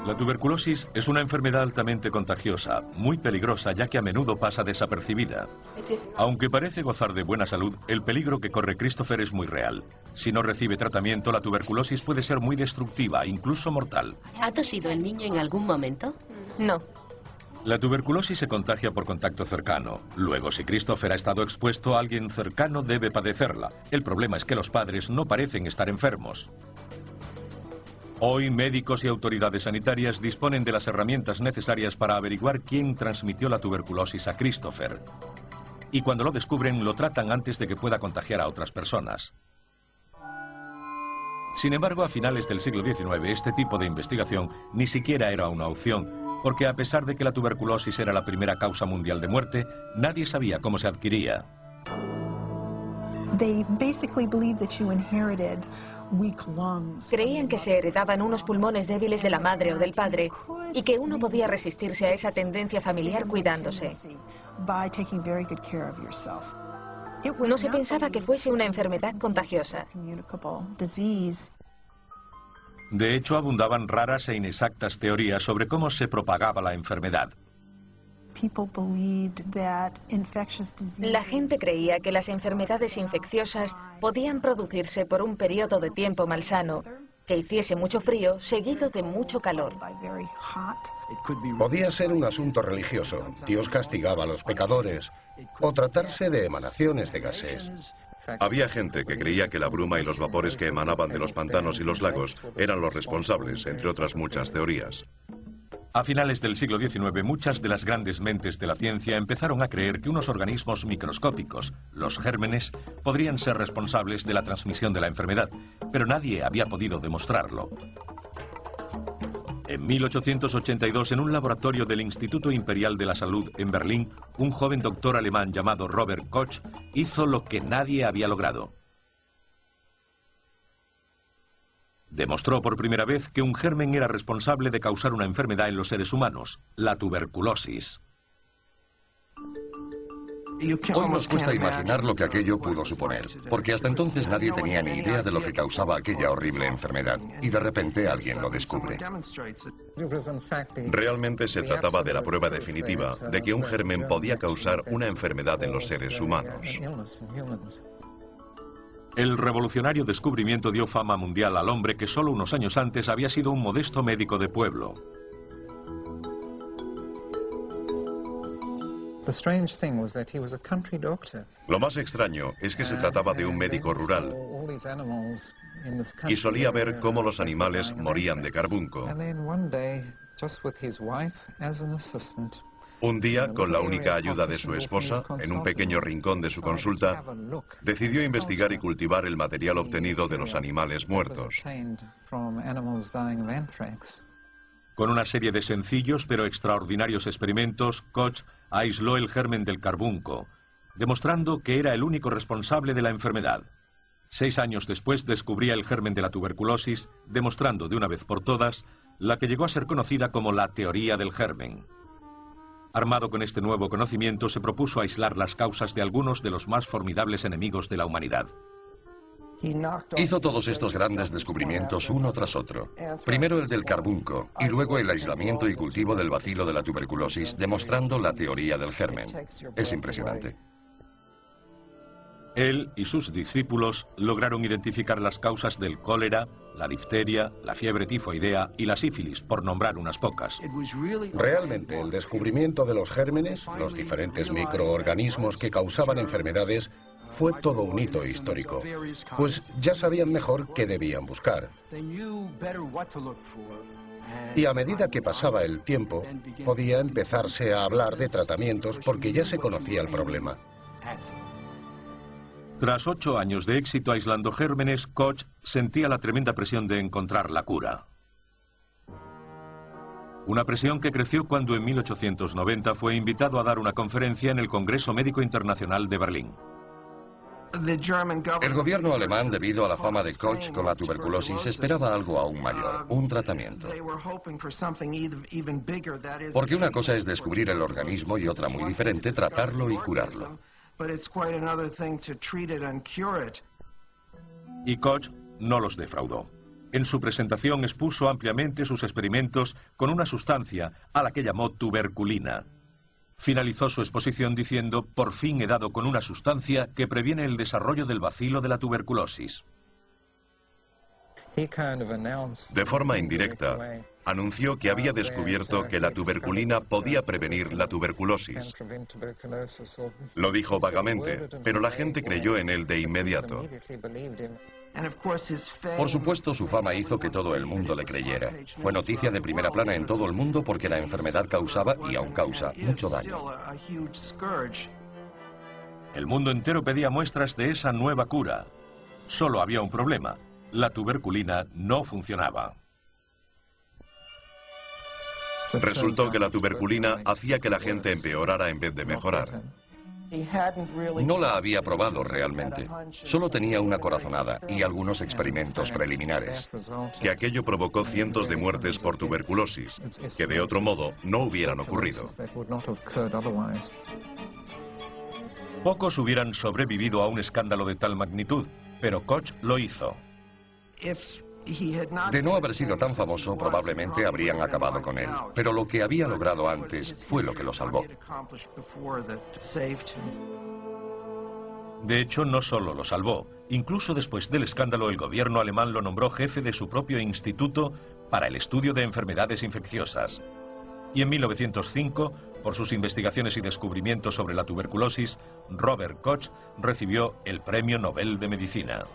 La tuberculosis es una enfermedad altamente contagiosa, muy peligrosa ya que a menudo pasa desapercibida. Aunque parece gozar de buena salud, el peligro que corre Christopher es muy real. Si no recibe tratamiento, la tuberculosis puede ser muy destructiva, incluso mortal. ¿Ha tosido el niño en algún momento? No. La tuberculosis se contagia por contacto cercano. Luego, si Christopher ha estado expuesto a alguien cercano, debe padecerla. El problema es que los padres no parecen estar enfermos. Hoy, médicos y autoridades sanitarias disponen de las herramientas necesarias para averiguar quién transmitió la tuberculosis a Christopher. Y cuando lo descubren, lo tratan antes de que pueda contagiar a otras personas. Sin embargo, a finales del siglo XIX, este tipo de investigación ni siquiera era una opción, porque a pesar de que la tuberculosis era la primera causa mundial de muerte, nadie sabía cómo se adquiría. Creían que se heredaban unos pulmones débiles de la madre o del padre y que uno podía resistirse a esa tendencia familiar cuidándose. No se pensaba que fuese una enfermedad contagiosa. De hecho, abundaban raras e inexactas teorías sobre cómo se propagaba la enfermedad. La gente creía que las enfermedades infecciosas podían producirse por un periodo de tiempo malsano, que hiciese mucho frío seguido de mucho calor. Podía ser un asunto religioso, Dios castigaba a los pecadores, o tratarse de emanaciones de gases. Había gente que creía que la bruma y los vapores que emanaban de los pantanos y los lagos eran los responsables, entre otras muchas teorías. A finales del siglo XIX, muchas de las grandes mentes de la ciencia empezaron a creer que unos organismos microscópicos, los gérmenes, podrían ser responsables de la transmisión de la enfermedad, pero nadie había podido demostrarlo. En 1882, en un laboratorio del Instituto Imperial de la Salud en Berlín, un joven doctor alemán llamado Robert Koch hizo lo que nadie había logrado. Demostró por primera vez que un germen era responsable de causar una enfermedad en los seres humanos, la tuberculosis. Hoy nos cuesta imaginar lo que aquello pudo suponer, porque hasta entonces nadie tenía ni idea de lo que causaba aquella horrible enfermedad, y de repente alguien lo descubre. Realmente se trataba de la prueba definitiva de que un germen podía causar una enfermedad en los seres humanos. El revolucionario descubrimiento dio fama mundial al hombre que solo unos años antes había sido un modesto médico de pueblo. Lo más extraño es que se trataba de un médico rural y solía ver cómo los animales morían de carbunco. Un día, con la única ayuda de su esposa, en un pequeño rincón de su consulta, decidió investigar y cultivar el material obtenido de los animales muertos. Con una serie de sencillos pero extraordinarios experimentos, Koch aisló el germen del carbunco, demostrando que era el único responsable de la enfermedad. 6 años después descubría el germen de la tuberculosis, demostrando de una vez por todas la que llegó a ser conocida como la teoría del germen. Armado con este nuevo conocimiento, se propuso aislar las causas de algunos de los más formidables enemigos de la humanidad. Hizo todos estos grandes descubrimientos uno tras otro. Primero el del carbunco, y luego el aislamiento y cultivo del bacilo de la tuberculosis, demostrando la teoría del germen. Es impresionante. Él y sus discípulos lograron identificar las causas del cólera, la difteria, la fiebre tifoidea y la sífilis, por nombrar unas pocas. Realmente, el descubrimiento de los gérmenes, los diferentes microorganismos que causaban enfermedades, fue todo un hito histórico, pues ya sabían mejor qué debían buscar. Y a medida que pasaba el tiempo, podía empezarse a hablar de tratamientos porque ya se conocía el problema. Tras 8 años de éxito aislando gérmenes, Koch sentía la tremenda presión de encontrar la cura. Una presión que creció cuando en 1890 fue invitado a dar una conferencia en el Congreso Médico Internacional de Berlín. El gobierno alemán, debido a la fama de Koch con la tuberculosis, esperaba algo aún mayor, un tratamiento. Porque una cosa es descubrir el organismo y otra muy diferente, tratarlo y curarlo. Y Koch no los defraudó. En su presentación expuso ampliamente sus experimentos con una sustancia a la que llamó tuberculina. Finalizó su exposición diciendo: por fin he dado con una sustancia que previene el desarrollo del bacilo de la tuberculosis. De forma indirecta, anunció que había descubierto que la tuberculina podía prevenir la tuberculosis. Lo dijo vagamente, pero la gente creyó en él de inmediato. Por supuesto, su fama hizo que todo el mundo le creyera. Fue noticia de primera plana en todo el mundo porque la enfermedad causaba, y aún causa, mucho daño. El mundo entero pedía muestras de esa nueva cura. Solo había un problema: la tuberculina no funcionaba. Resultó que la tuberculina hacía que la gente empeorara en vez de mejorar. No la había probado realmente. Solo tenía una corazonada y algunos experimentos preliminares. Que aquello provocó cientos de muertes por tuberculosis, que de otro modo no hubieran ocurrido. Pocos hubieran sobrevivido a un escándalo de tal magnitud, pero Koch lo hizo. De no haber sido tan famoso, probablemente habrían acabado con él. Pero lo que había logrado antes fue lo que lo salvó. De hecho, no solo lo salvó. Incluso después del escándalo, el gobierno alemán lo nombró jefe de su propio instituto para el estudio de enfermedades infecciosas. Y en 1905, por sus investigaciones y descubrimientos sobre la tuberculosis, Robert Koch recibió el Premio Nobel de Medicina.